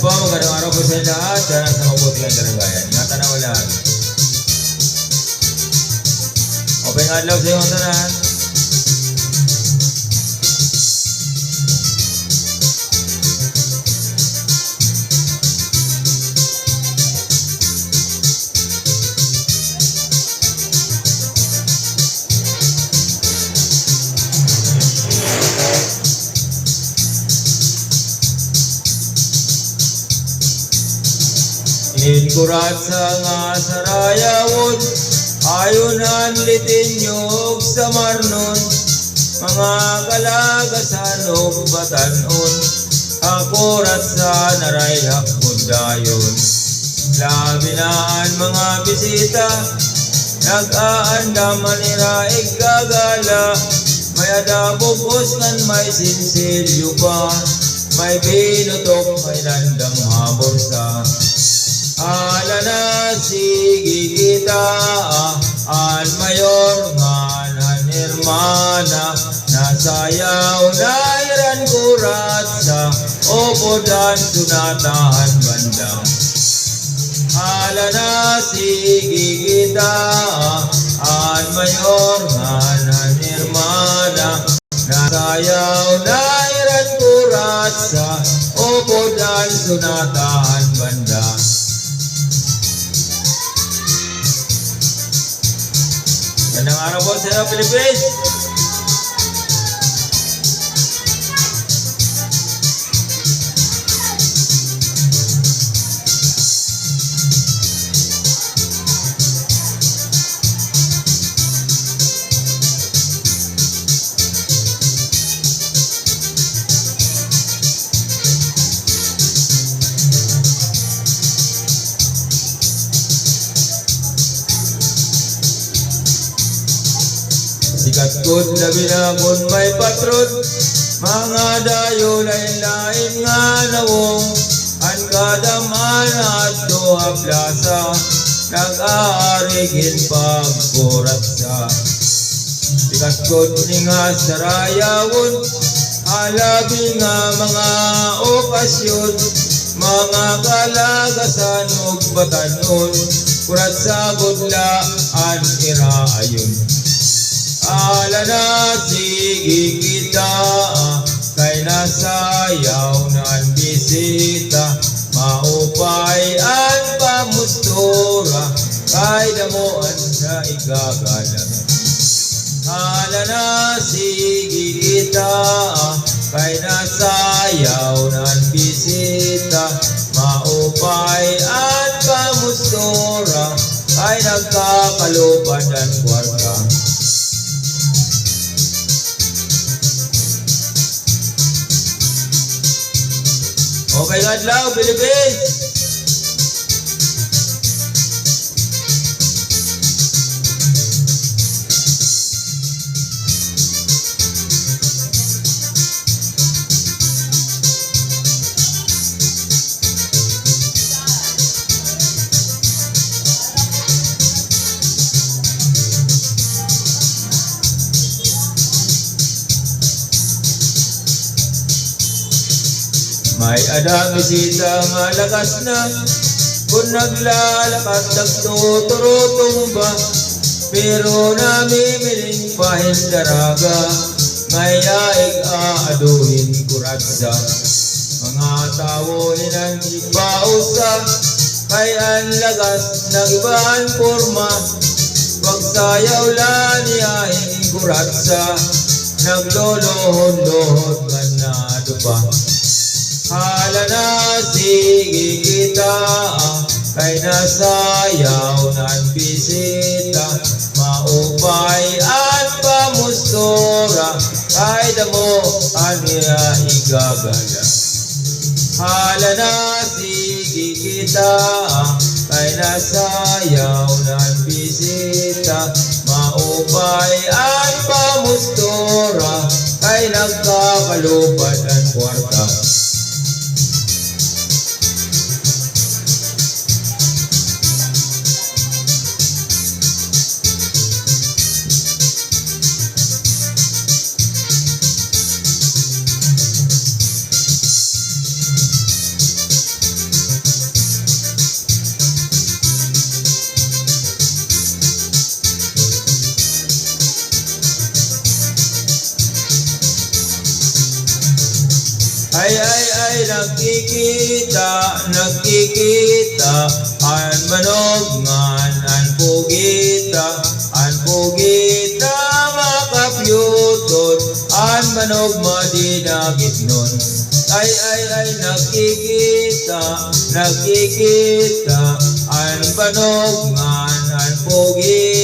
po, magandang araw po sa inyo lahat. Sana sa mabuti kayong kalagayan. Ingatan na wala. Open adlaw sa iyong tanan. Inkurat sa nga sarayawon, ayunan litinyog sa marnon, mga kalagasan o batanon, akurat sa naray hakbod dayon. Labinaan mga bisita, nag-aanda manira igagala, may adabugos kan may sinsilyo pa, may binutok, may landang haborsa. Ala na sige kita, al mayor ngalan hermana, nasayaw na iran kurat sa opodan sunatahan banda. Ala na sige kita, al mayor ngalan hermana, nasayaw na iran kurat sa opodan sunatahan banda. Magandang araw po sa iyo, Philippines! Sikat good na binabon may patron, mga dayo lain-lain nga nawong, ang kadaman at doha plasa, nag-aarigin pagkurat sa. Sikat good ni nga sarayawon, halabi nga mga okasyon, mga kalagasan o batanon, kurat sa gudlaan iraayon. Ala na sige kita, kay nasayaw ng bisita, maupay ang pamustura, kay damuan na igagala. Ala na sige kita, kay nasayaw ng bisita, maupay ang pamustura, kay nagkakalupad ang kwarta. Okay, adlaw, Philippines! May adang isita nga lakas na, kung naglalakas nagtuturo ba, pero namimiling pahindaraga, ngayaig aaduhin kuratsa. Mga tao nilang ibausa, kay ang lagas ng ibang forma, pagsayaw lang niyaing kuratsa, naglolohod-lohod nga nado pa. Hala na sige kita, kay nasayaw ng bisita, maupay at pamustura, kay damo aniya igagala. Hala na sige kita, kay nasayaw ng bisita, maupay at pamustura, kay nagkakalupad ang kwarta. ay nakikita, an manognan, an pugita makapyuton, an manog madinagit nun. Ay nakikita, an manognan, an pugita